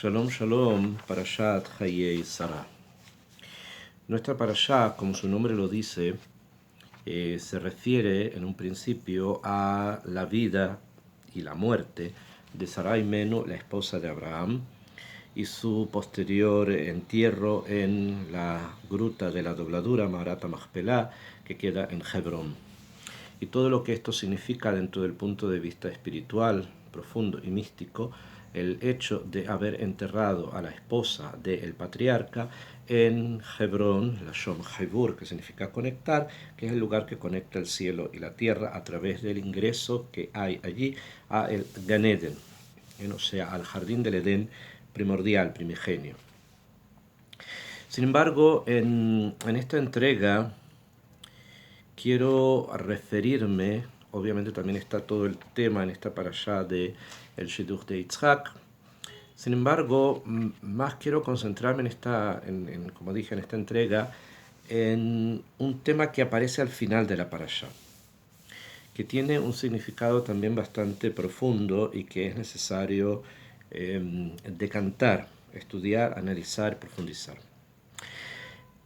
Shalom, shalom, Parashat Hayei Sarah. Nuestra parashá, como su nombre lo dice, se refiere en un principio a la vida y la muerte de Sarai Menu, la esposa de Abraham, y su posterior entierro en la gruta de la dobladura, Maharat Machpelah, que queda en Hebrón. Y todo lo que esto significa dentro del punto de vista espiritual, profundo y místico, el hecho de haber enterrado a la esposa del patriarca en Hebrón, la Shom Hebur, que significa conectar, que es el lugar que conecta el cielo y la tierra a través del ingreso que hay allí a el Gan Eden, o sea, al jardín del Edén primordial, primigenio. Sin embargo, en esta entrega quiero referirme, obviamente también está todo el tema en esta parashá de el Shidduch de Yitzhak. Sin embargo, más quiero concentrarme como dije, en esta entrega, en un tema que aparece al final de la parashá, que tiene un significado también bastante profundo y que es necesario decantar, estudiar, analizar, profundizar.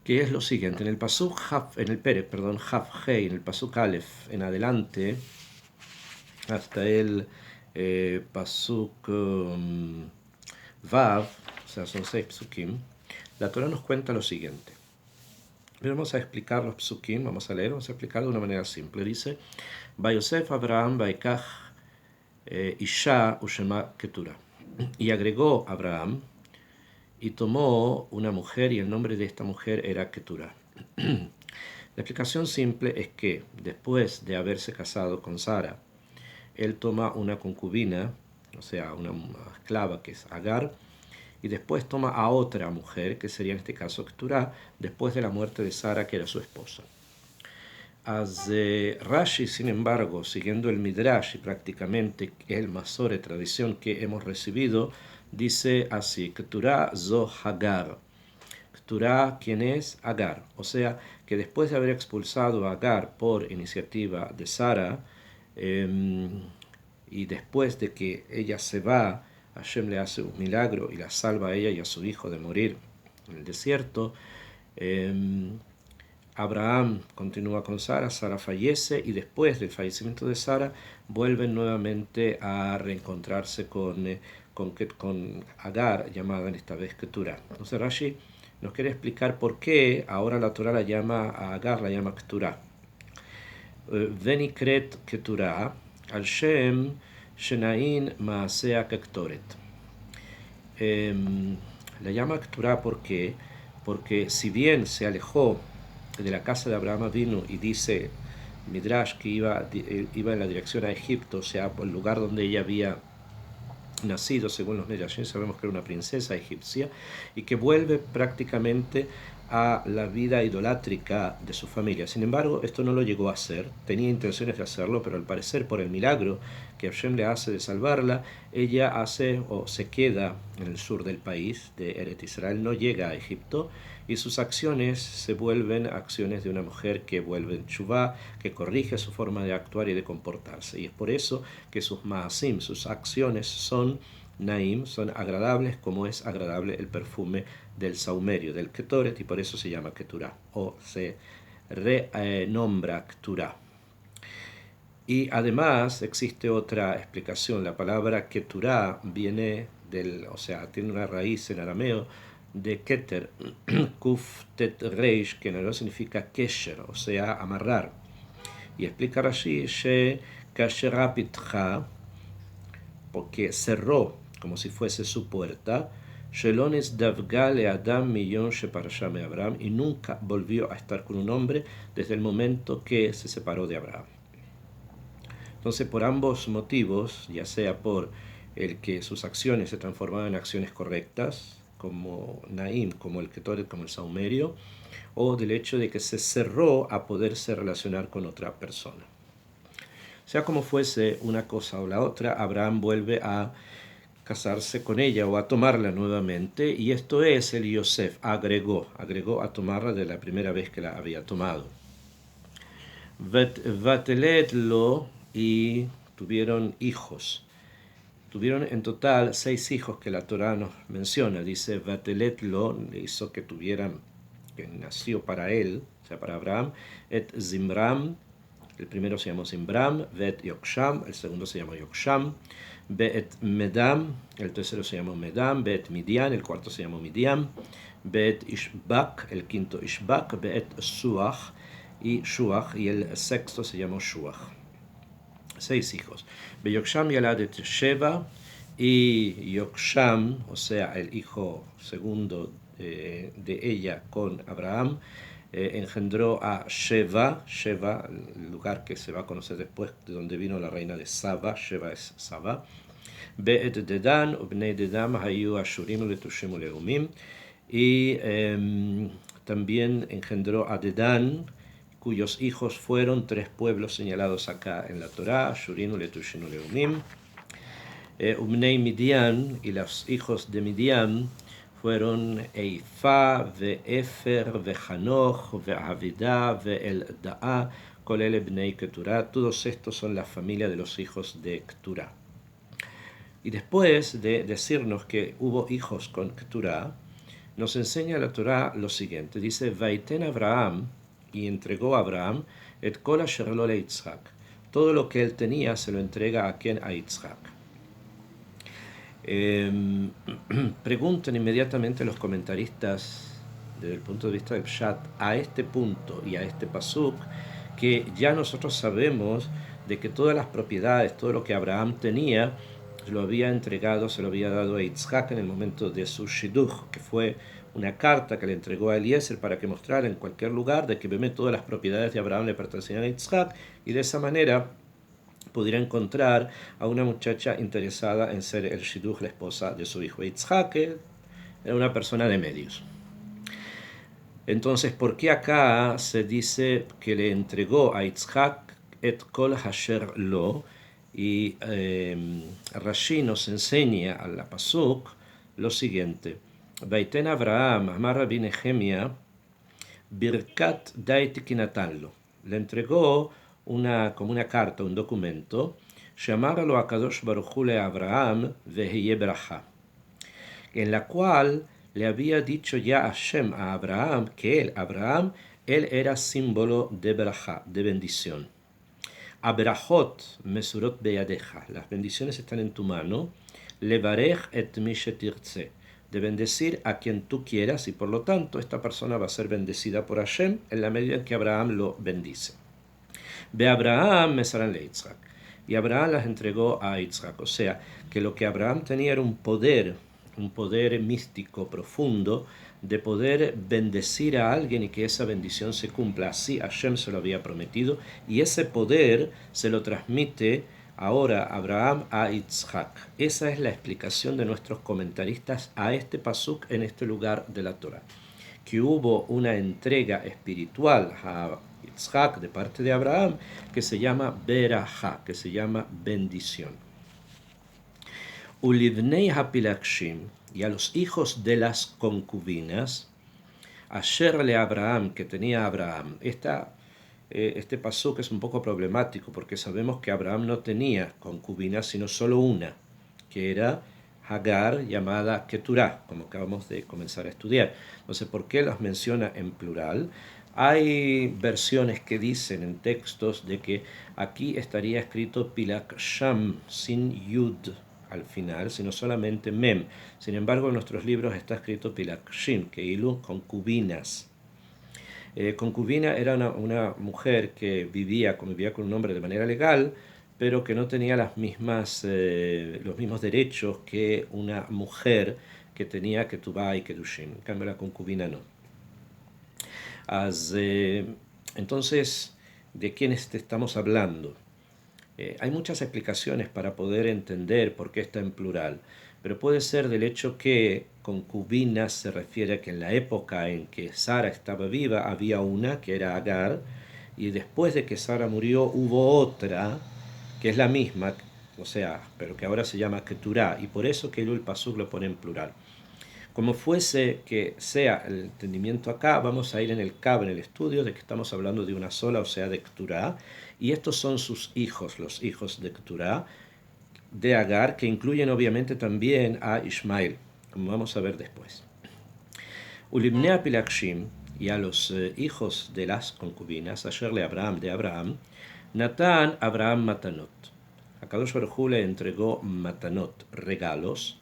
Que es lo siguiente: en el pasuk en el Perek, perdón, Haf Hei, en el pasuk Aleph en adelante, hasta el pasuk Vav, o sea, son 6 psukim, la Torah nos cuenta lo siguiente. Vamos a explicar los psukim, vamos a leer, vamos a explicar de una manera simple. Dice: Vayosef Abraham Vaikach Isha Ushema Ketura. Y agregó Abraham y tomó una mujer, y el nombre de esta mujer era Ketura. La explicación simple es que después de haberse casado con Sara, él toma una concubina, o sea, una esclava que es Agar, y después toma a otra mujer, que sería en este caso Keturah, después de la muerte de Sara, que era su esposa. Rashi, sin embargo, siguiendo el Midrash y prácticamente el Masore, tradición que hemos recibido, dice así: Keturah zo Hagar. Keturah, ¿quién es? Agar. O sea, que después de haber expulsado a Agar por iniciativa de Sara, y después de que ella se va, Hashem le hace un milagro y la salva a ella y a su hijo de morir en el desierto. Abraham continúa con Sara, Sara fallece, y después del fallecimiento de Sara vuelven nuevamente a reencontrarse con Agar, llamada en esta vez Keturah. Entonces Rashi nos quiere explicar por qué ahora la Torah la llama a Agar, la llama Keturah. Venikret Keturah al Shem Shenain Maasea Kektoret. La llama Keturah, ¿por qué? Porque si bien se alejó de la casa de Abraham vino y dice Midrash que iba en la dirección a Egipto, o sea, por el lugar donde ella había nacido, según los Midrashim, sabemos que era una princesa egipcia, y que vuelve prácticamente a la vida idolátrica de su familia. Sin embargo, esto no lo llegó a hacer, tenía intenciones de hacerlo, pero al parecer por el milagro que Hashem le hace de salvarla, ella hace o se queda en el sur del país de Eretz Israel, no llega a Egipto, y sus acciones se vuelven acciones de una mujer que vuelve en Teshuvá, que corrige su forma de actuar y de comportarse. Y es por eso que sus maasim, sus acciones, son naim, son agradables, como es agradable el perfume del saumerio, del ketoret, y por eso se llama keturah, o se renombra keturah. Y además existe otra explicación. La palabra keturah viene tiene una raíz en arameo de keter, kuf tet reish, que en arameo significa kesher, o sea, amarrar. Y explica Rashi, she kashera pitcha, porque cerró como si fuese su puerta, shelones davgale adam millón sheparashame Abraham, y nunca volvió a estar con un hombre desde el momento que se separó de Abraham. Entonces, por ambos motivos, ya sea por el que sus acciones se transformaban en acciones correctas, como Naim, como el Ketoret, como el saumerio, o del hecho de que se cerró a poderse relacionar con otra persona. Sea como fuese una cosa o la otra, Abraham vuelve a casarse con ella o a tomarla nuevamente, y esto es el Yosef, agregó a tomarla de la primera vez que la había tomado. Vatelet lo, y tuvieron hijos. Tuvieron en total 6 hijos que la Torá nos menciona. Dice, Vatelet lo, le hizo que tuvieran, que nació para él, o sea, para Abraham, et Zimram, el primero se llamó Zimbram, Vet Yoksham, el segundo se llamó Yoksham, Bet Medam, el tercero se llamó Medam, Bet Midian, el cuarto se llamó Midian, Bet Ishbak, el quinto Ishbak, Bet Suach y Shuach, y el sexto se llamó Shuach. 6 hijos. Beyoksham yaladet Sheva, y Yoksham, o sea, el hijo segundo de ella con Abraham, engendró a Sheva, Sheva, el lugar que se va a conocer después, de donde vino la reina de Saba, Sheva es Saba. Be'et Dedan, Ubnei Dedam, Hayu Ashurim, Letushim, Leumim. Y también engendró a Dedán, cuyos hijos fueron 3 pueblos señalados acá en la Torá, Ashurim, Letushim, Leumim. Ubnei Midian, y los hijos de Midian fueron Eifa, Ve'efer, Ve'hanoch, Ve'avidah, Ve'elda'a, Kolele Bnei Keturah. Todos estos son la familia de los hijos de Keturah. Y después de decirnos que hubo hijos con Keturah, nos enseña la Torá lo siguiente. Dice, Vaiten Abraham, y entregó a Abraham, et kol asher lo le Yitzhak. Todo lo que él tenía se lo entrega a quien, a Yitzhak. Preguntan inmediatamente los comentaristas desde el punto de vista del Pshat a este punto y a este pasuk, que ya nosotros sabemos de que todas las propiedades, todo lo que Abraham tenía, lo había entregado, se lo había dado a Yitzhak en el momento de su Shidduch, que fue una carta que le entregó a Eliezer para que mostrara en cualquier lugar de que todas las propiedades de Abraham le pertenecían a Yitzhak, y de esa manera pudiera encontrar a una muchacha interesada en ser el Shidduch, la esposa de su hijo. Yitzhak era una persona de medios. Entonces, ¿por qué acá se dice que le entregó a Yitzhak et kol hasher lo? Y Rashi nos enseña a la pasuk lo siguiente. Vaiten Abraham, amar Rabbi Nehemia, birkat daiti kinatanlo. Le entregó como una carta, un documento, llamarlo a Kadosh Baruch Hu le Abraham veheye bracha, en la cual le había dicho ya Hashem a Abraham que Abraham, él era símbolo de bracha, de bendición. Abrahot mesurot beyadeja, las bendiciones están en tu mano. Levarech et mi shetirtze, de bendecir a quien tú quieras, y por lo tanto esta persona va a ser bendecida por Hashem en la medida en que Abraham lo bendice. Ve Abraham mesaran le Yitzhak, y Abraham las entregó a Yitzhak. O sea, que lo que Abraham tenía era un poder místico profundo de poder bendecir a alguien y que esa bendición se cumpla. Así Hashem se lo había prometido, y ese poder se lo transmite ahora Abraham a Yitzhak. Esa es la explicación de nuestros comentaristas a este pasuk en este lugar de la Torah, que hubo una entrega espiritual a Yitzhak de parte de Abraham que se llama Berajá, que se llama bendición. Ulivnei hapilakshim, y a los hijos de las concubinas, asher le Abraham, que tenía Abraham. Este pasuk es un poco problemático porque sabemos que Abraham no tenía concubinas sino solo una, que era Hagar, llamada Keturah, como acabamos de comenzar a estudiar. Entonces, ¿por qué las menciona en plural? Hay versiones que dicen en textos de que aquí estaría escrito Pilaksham, sin Yud al final, sino solamente Mem. Sin embargo, en nuestros libros está escrito Pilakshim, que ilu, concubinas. Concubina era una mujer que convivía con un hombre de manera legal, pero que no tenía los mismos derechos que una mujer que tenía Ketubá y Kedushim. En cambio, la concubina no. Entonces, ¿de quién estamos hablando? Hay muchas explicaciones para poder entender por qué está en plural, pero puede ser del hecho que concubina se refiere a que en la época en que Sara estaba viva había una que era Agar, y después de que Sara murió hubo otra que es la misma, o sea, pero que ahora se llama Keturah, y por eso que el pasuk lo pone en plural. Como fuese que sea el entendimiento acá, vamos a ir en el Kab, en el estudio, de que estamos hablando de una sola, o sea, de Keturah, y estos son sus hijos, los hijos de Keturah, de Agar, que incluyen obviamente también a Ismael, como vamos a ver después. Ulimne Apilakshim, y a los hijos de las concubinas, Asherle Abraham de Abraham, Natán Abraham Matanot. Akadosh Baruj Hu le entregó Matanot, regalos,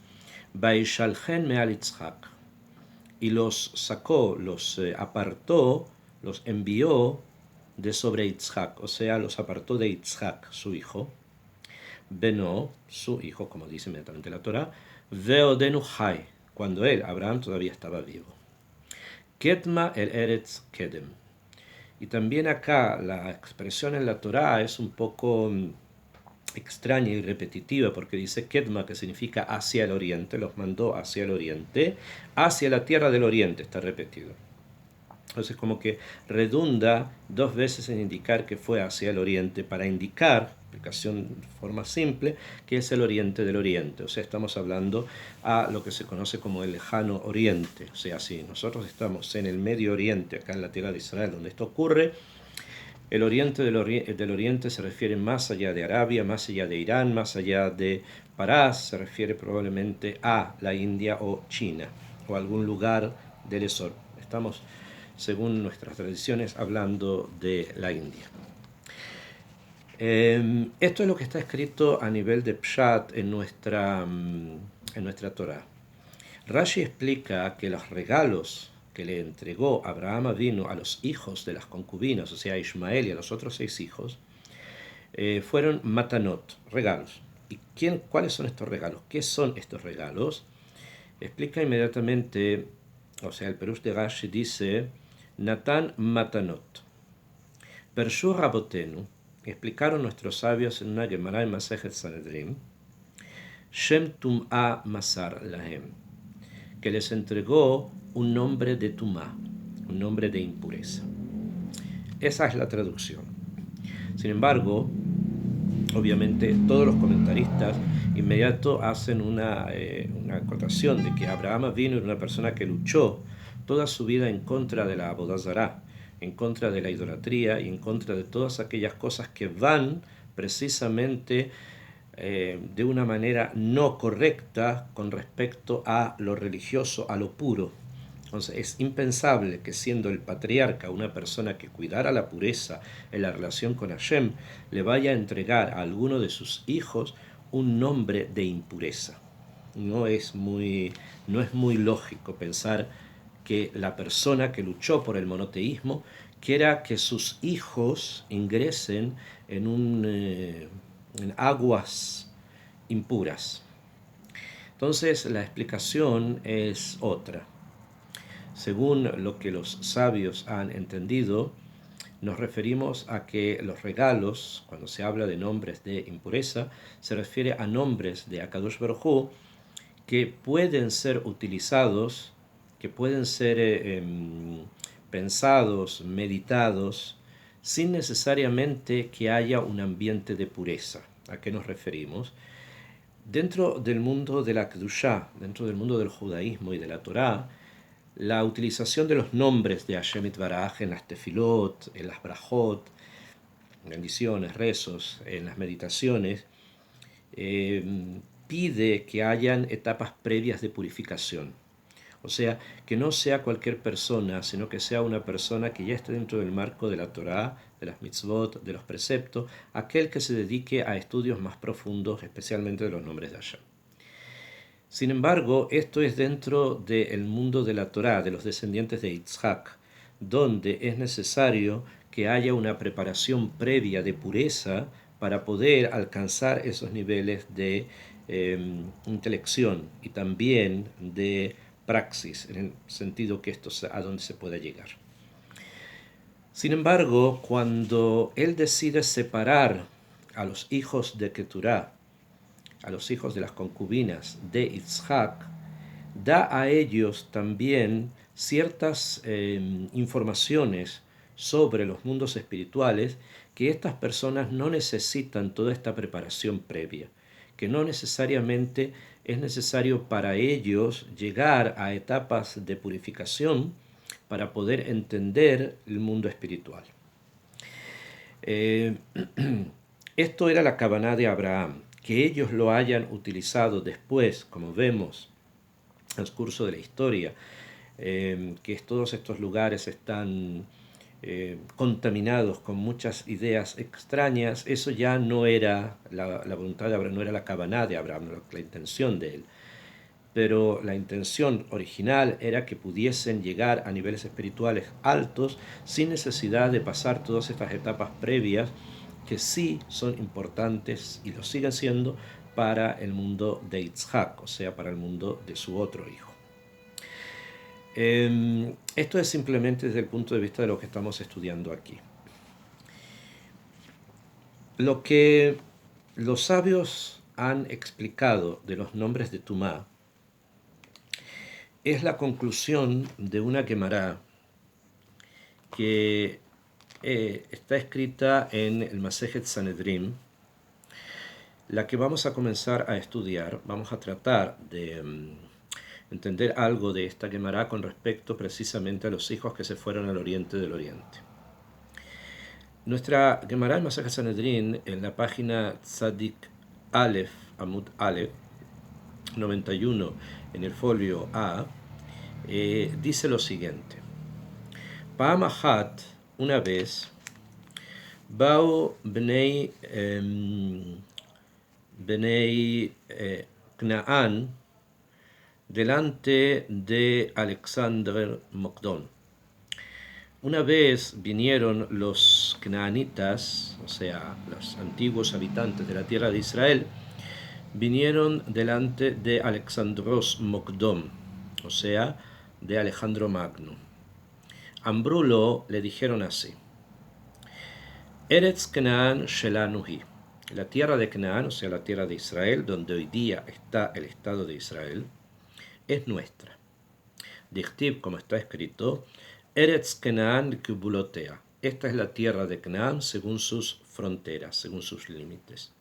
Baishalchen Meal Yitzhak, y los sacó, los apartó, los envió de sobre Yitzhak, o sea, los apartó de Yitzhak, su hijo, Beno, su hijo, como dice inmediatamente la Torah, Veodenu Hai, cuando él, Abraham, todavía estaba vivo. Ketma el Eretz Kedem. Y también acá la expresión en la Torah es un poco extraña y repetitiva porque dice Kedma, que significa hacia el oriente, los mandó hacia el oriente, hacia la tierra del oriente, está repetido. Entonces como que redunda dos veces en indicar que fue hacia el oriente para indicar, explicación de forma simple, que es el oriente del oriente. O sea, estamos hablando a lo que se conoce como el lejano oriente. O sea, si nosotros estamos en el Medio Oriente, acá en la tierra de Israel, donde esto ocurre, el oriente del oriente se refiere más allá de Arabia, más allá de Irán, más allá de Parás, se refiere probablemente a la India o China, o algún lugar del Esor. Estamos, según nuestras tradiciones, hablando de la India. Esto es lo que está escrito a nivel de Pshat en nuestra Torah. Rashi explica que los regalos que le entregó Abraham Avinu a los hijos de las concubinas, o sea, a Ismael y a los otros 6 hijos, fueron matanot, regalos. ¿Y cuáles son estos regalos? ¿Qué son estos regalos? Explica inmediatamente, o sea, el Perush de Rashi dice, Natan matanot. Pershu Rabotenu, explicaron nuestros sabios en una Gemara en Masejet Sanedrim, Shem Tum'a Masar Lahem, que les entregó un nombre de Tumá, un nombre de impureza. Esa es la traducción. Sin embargo, obviamente todos los comentaristas inmediato hacen una acotación de que Abraham vino era una persona que luchó toda su vida en contra de la Avodah Zará, en contra de la idolatría y en contra de todas aquellas cosas que van precisamente de una manera no correcta con respecto a lo religioso, a lo puro. Entonces es impensable que siendo el patriarca una persona que cuidara la pureza en la relación con Hashem, le vaya a entregar a alguno de sus hijos un nombre de impureza. No es muy lógico pensar que la persona que luchó por el monoteísmo quiera que sus hijos ingresen en aguas impuras. Entonces la explicación es otra. Según lo que los sabios han entendido, nos referimos a que los regalos, cuando se habla de nombres de impureza, se refiere a nombres de Akadosh Baruj Hu que pueden ser utilizados, que pueden ser pensados, meditados, sin necesariamente que haya un ambiente de pureza. ¿A qué nos referimos? Dentro del mundo de la Kedushá, dentro del mundo del judaísmo y de la Torá, la utilización de los nombres de Hashem Itbaraj en las tefilot, en las brajot, bendiciones, rezos, en las meditaciones, pide que hayan etapas previas de purificación. O sea, que no sea cualquier persona, sino que sea una persona que ya esté dentro del marco de la Torá, de las mitzvot, de los preceptos, aquel que se dedique a estudios más profundos, especialmente de los nombres de Hashem. Sin embargo, esto es dentro del mundo de la Torá, de los descendientes de Yitzhak, donde es necesario que haya una preparación previa de pureza para poder alcanzar esos niveles de intelección y también de praxis, en el sentido que esto a donde se pueda llegar. Sin embargo, cuando él decide separar a los hijos de Keturá, a los hijos de las concubinas de Yitzhak, da a ellos también ciertas informaciones sobre los mundos espirituales que estas personas no necesitan toda esta preparación previa, que no necesariamente es necesario para ellos llegar a etapas de purificación para poder entender el mundo espiritual. Esto era la Kavaná de Abraham. que ellos lo hayan utilizado después, como vemos en el curso de la historia, que todos estos lugares están contaminados con muchas ideas extrañas, eso ya no era la voluntad de Abraham, no era la kavaná de Abraham, la intención de él. Pero la intención original era que pudiesen llegar a niveles espirituales altos sin necesidad de pasar todas estas etapas previas que sí son importantes y lo siguen siendo para el mundo de Yitzhak, o sea, para el mundo de su otro hijo. Esto es simplemente desde el punto de vista de lo que estamos estudiando aquí. Lo que los sabios han explicado de los nombres de Tumá es la conclusión de una Gemara que está escrita en el Masejet Sanedrim, la que vamos a comenzar a estudiar. Vamos a tratar de entender algo de esta Gemara con respecto precisamente a los hijos que se fueron al oriente del oriente. Nuestra Gemara en Masejet Sanedrim, en la página Tzadik Aleph, Amud Aleph, 91, en el folio A, dice lo siguiente: Pa'am achat, una vez, Ba'u bnei Kna'an delante de Alexander Mokdon. Una vez vinieron los Knaanitas, o sea, los antiguos habitantes de la tierra de Israel, vinieron delante de Alexandros Mokdon, o sea, de Alejandro Magno. Ambrulo le dijeron así: Eretz Knaan Shelanuhi, la tierra de Canaán, o sea, la tierra de Israel, donde hoy día está el Estado de Israel, es nuestra. Dichtib, como está escrito, Eretz Knaan Kibulotea, esta es la tierra de Canaán según sus fronteras, según sus límites.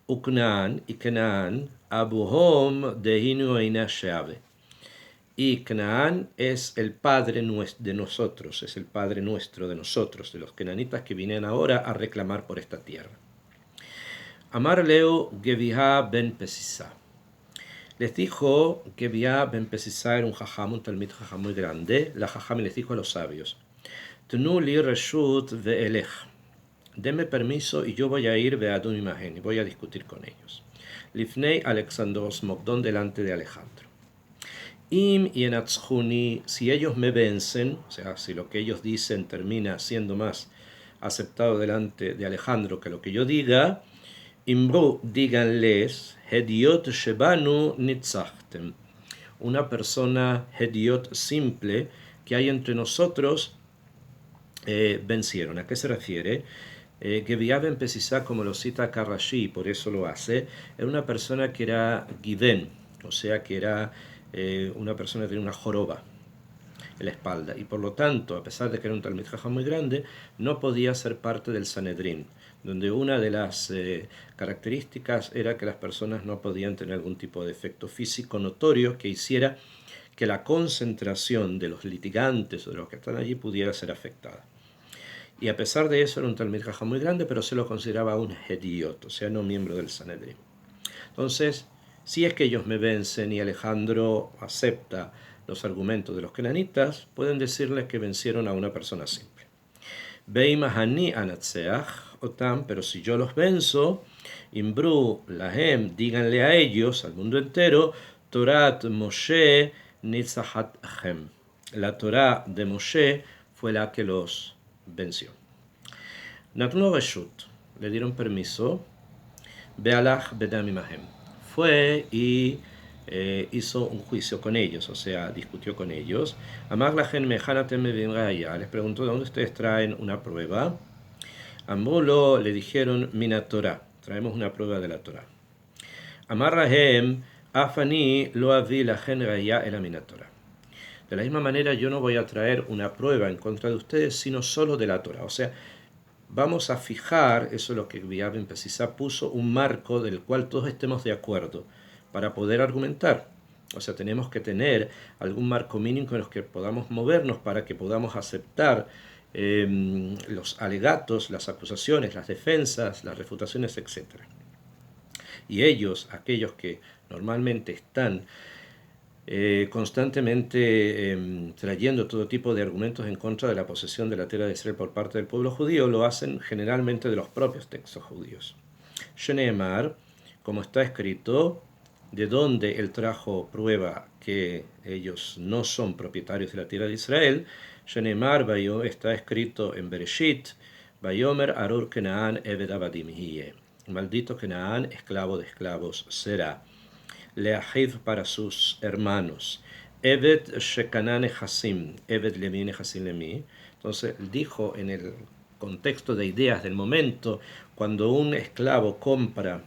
Uknaan y Canaán, Abuhom Dehinu Eina Sheave. Y Canaán es el padre de nosotros, es el padre nuestro de nosotros, de los cananitas que vienen ahora a reclamar por esta tierra. Amar Leo Geviha ben Pesisá. Les dijo Geviha ben Pesisá, era un jajam, un talmid jajam muy grande. La jajam les dijo a los sabios: Tnu li reshut ve'elech. Denme permiso y yo voy a ir ve'adun imagen y voy a discutir con ellos. Lifnei Alexandros Mokdon, delante de Alejandro. Im yenatzhuni, si ellos me vencen, o sea, si lo que ellos dicen termina siendo más aceptado delante de Alejandro que lo que yo diga, Imru, díganles, Hediot Shebanu Nitzachtem, una persona Hediot simple que hay entre nosotros, vencieron. ¿A qué se refiere? Geviah ben Pesisá, como lo cita Karashi, por eso lo hace, era una persona que era Given, o sea que era una persona que tenía una joroba en la espalda, y por lo tanto, a pesar de que era un talmid jajam muy grande, no podía ser parte del Sanedrín, donde una de las características era que las personas no podían tener algún tipo de efecto físico notorio que hiciera que la concentración de los litigantes o de los que están allí pudiera ser afectada. Y a pesar de eso era un talmid jajam muy grande, pero se lo consideraba un hediot, o sea, no miembro del Sanedrín. Entonces, si es que ellos me vencen y Alejandro acepta los argumentos de los kenanitas, pueden decirles que vencieron a una persona simple. Beimahani anatseach otam, pero si yo los venzo, imbru lahem, díganle a ellos, al mundo entero, Torat Moshe nitzahat achem. La Torah de Moshe fue la que los venció. Natnu reshut, le dieron permiso. Bealach bedam imahem, fue y hizo un juicio con ellos, o sea, discutió con ellos. Amar lachen mechanatem mevim raya, les preguntó de dónde ustedes traen una prueba. Amrulo, le dijeron, mina Torah, traemos una prueba de la Torah. Amar lahem afani lo avi lachen raya el mina Torah. De la misma manera, yo no voy a traer una prueba en contra de ustedes, sino solo de la Torah. O sea, vamos a fijar, eso es lo que Geviah ben Pesisá puso, un marco del cual todos estemos de acuerdo para poder argumentar. O sea, tenemos que tener algún marco mínimo en los que podamos movernos para que podamos aceptar los alegatos, las acusaciones, las defensas, las refutaciones, etc. y ellos, aquellos que normalmente están constantemente trayendo todo tipo de argumentos en contra de la posesión de la tierra de Israel por parte del pueblo judío, lo hacen generalmente de los propios textos judíos. Sheneemar, como está escrito, de donde él trajo prueba que ellos no son propietarios de la tierra de Israel, Sheneemar, está escrito en Bereshit, Bayomer Arur Kenaan Eved Abadim Hiye. Maldito Kenaan, esclavo de esclavos será. Leahiv para sus hermanos. Eved Shekanane Hasim, Eved Lemine Hasim Lemi. Entonces dijo en el contexto de ideas del momento, cuando un esclavo compra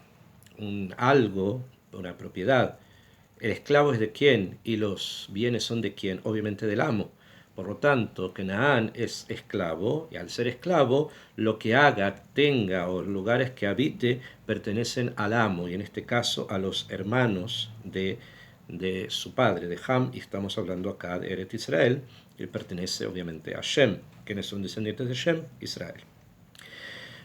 algo, una propiedad, el esclavo es de quién y los bienes son de quién, obviamente del amo. Por lo tanto, Canaán es esclavo, y al ser esclavo, lo que haga, tenga o lugares que habite pertenecen al amo, y en este caso a los hermanos de su padre, de Ham, y estamos hablando acá de Eret Israel, que pertenece obviamente a Shem, quienes son descendientes de Shem, Israel.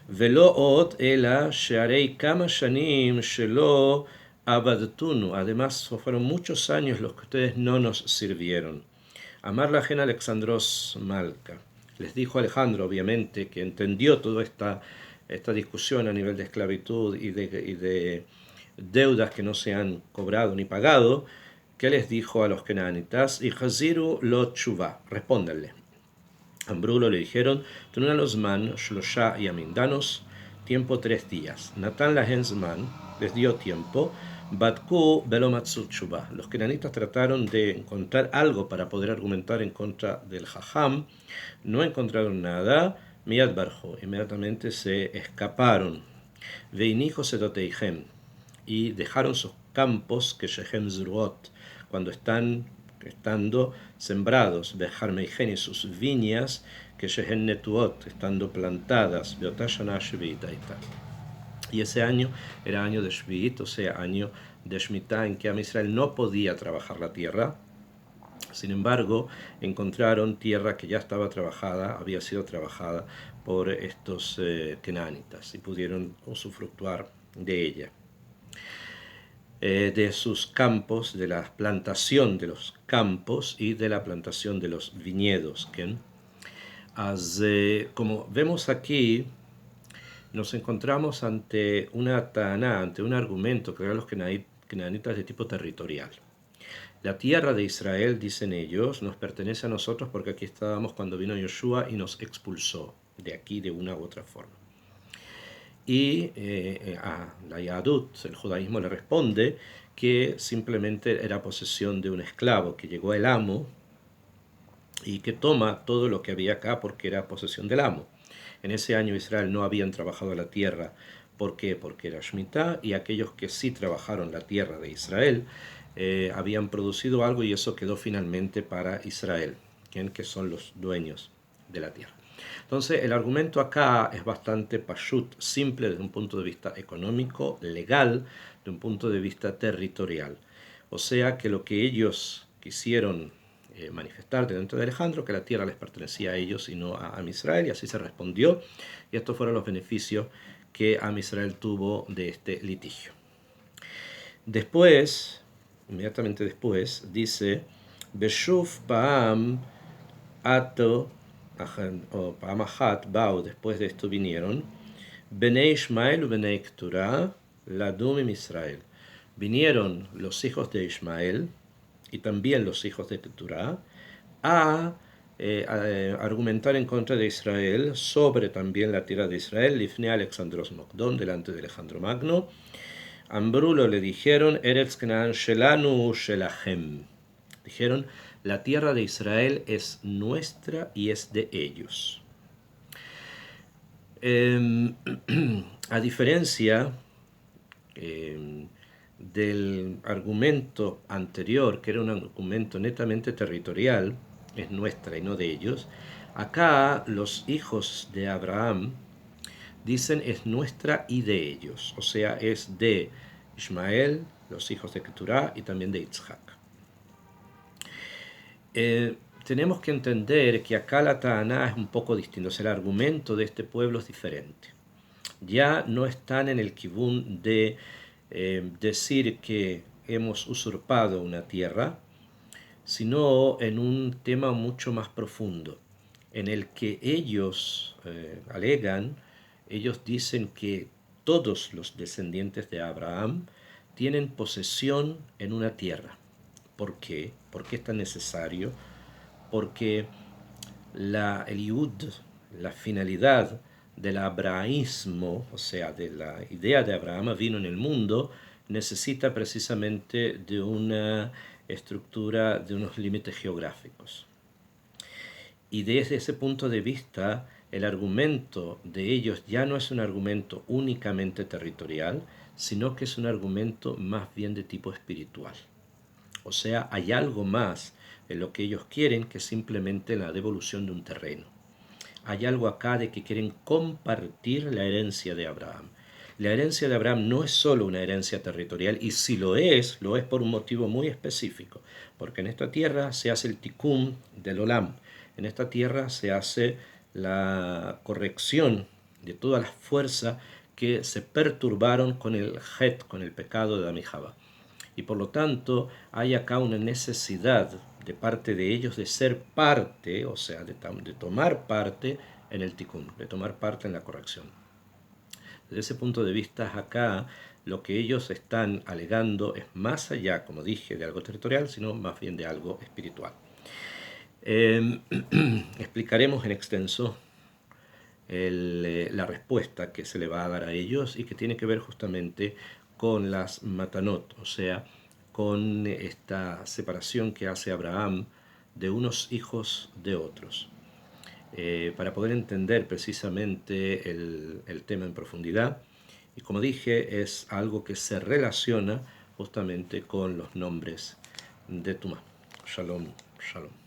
Velo ot ela shearei kama shanim shelo abadtunu. Además, fueron muchos años los que ustedes no nos sirvieron. Amar la ajena Alexandros Malca. Les dijo Alejandro, obviamente, que entendió toda esta discusión a nivel de esclavitud y de deudas que no se han cobrado ni pagado, que les dijo a los kenanitas, y Haziru lo tshuva, respóndanle. Ambrulo le dijeron, Tunan los man, Shlosha y Amin, danos tiempo 3 días. Natán la Hensman les dio tiempo. Batku Belomatsu Tshuva. Los kenanitas trataron de encontrar algo para poder argumentar en contra del Jajam. No encontraron nada. Miyad Barjo. Inmediatamente se escaparon. Veinijo Sedoteihem. Y dejaron sus campos que Shehem Zruot, cuando estando sembrados, Bejarmeijen y sus viñas, que Shehen Netuot, estando plantadas, Beotashana Shvitaita. Y ese año era año de Shvit, o sea, año de Shemitah, en que Am Israel no podía trabajar la tierra. Sin embargo, encontraron tierra que ya estaba trabajada, había sido trabajada por estos kenanitas, y pudieron usufructuar de ella. De sus campos, de la plantación de los campos y de la plantación de los viñedos. Como vemos aquí, nos encontramos ante una taná, ante un argumento que eran los kenanitas de tipo territorial. La tierra de Israel, dicen ellos, nos pertenece a nosotros porque aquí estábamos cuando vino Yoshua y nos expulsó de aquí de una u otra forma. Y a la Yahadut, el judaísmo, le responde que simplemente era posesión de un esclavo, que llegó el amo y que toma todo lo que había acá porque era posesión del amo. En ese año Israel no habían trabajado la tierra. ¿Por qué? Porque era Shemitah, y aquellos que sí trabajaron la tierra de Israel habían producido algo y eso quedó finalmente para Israel, que son los dueños de la tierra. Entonces, el argumento acá es bastante pashut, simple desde un punto de vista económico, legal, de un punto de vista territorial. O sea que lo que ellos quisieron manifestar dentro de Alejandro, que la tierra les pertenecía a ellos y no a Am Israel, y así se respondió, y estos fueron los beneficios que Am Israel tuvo de este litigio. Después, inmediatamente después, dice, Beshuf Paam Ato, o Pamahat, Bau, después de esto vinieron, Benei Ishmael u Benei Keturah, Ladumim Israel. Vinieron los hijos de Ismael y también los hijos de Keturah a argumentar en contra de Israel sobre también la tierra de Israel, Lifnei Alexandros Mokdon, delante de Alejandro Magno. Ambrulo le dijeron, Eretz Canaan Shelanu Shelahem. Dijeron, la tierra de Israel es nuestra y es de ellos. A diferencia del argumento anterior, que era un argumento netamente territorial, es nuestra y no de ellos, acá los hijos de Abraham dicen es nuestra y de ellos, o sea, es de Ismael, los hijos de Keturah y también de Yitzhak. Tenemos que entender que acá la Ta'aná es un poco distinto, o sea, el argumento de este pueblo es diferente. Ya no están en el kibún de decir que hemos usurpado una tierra, sino en un tema mucho más profundo, en el que ellos alegan, ellos dicen que todos los descendientes de Abraham tienen posesión en una tierra. ¿Por qué? ¿Por qué es tan necesario? Porque el yud, la finalidad del abraísmo, o sea, de la idea de Abraham vino en el mundo, necesita precisamente de una estructura, de unos límites geográficos. Y desde ese punto de vista, el argumento de ellos ya no es un argumento únicamente territorial, sino que es un argumento más bien de tipo espiritual. O sea, hay algo más en lo que ellos quieren que simplemente la devolución de un terreno. Hay algo acá de que quieren compartir la herencia de Abraham. La herencia de Abraham no es solo una herencia territorial, y si lo es por un motivo muy específico, porque en esta tierra se hace el tikkun del olam, en esta tierra se hace la corrección de todas las fuerzas que se perturbaron con el het, con el pecado de Adán y Java. Y por lo tanto hay acá una necesidad de parte de ellos de ser parte, o sea, de tomar parte en el tikkun, de tomar parte en la corrección. Desde ese punto de vista, acá lo que ellos están alegando es más allá, como dije, de algo territorial, sino más bien de algo espiritual. Explicaremos en extenso la respuesta que se le va a dar a ellos y que tiene que ver justamente con las matanot, o sea, con esta separación que hace Abraham de unos hijos de otros. Para poder entender precisamente el tema en profundidad, y como dije, es algo que se relaciona justamente con los nombres de Tumá. Shalom, shalom.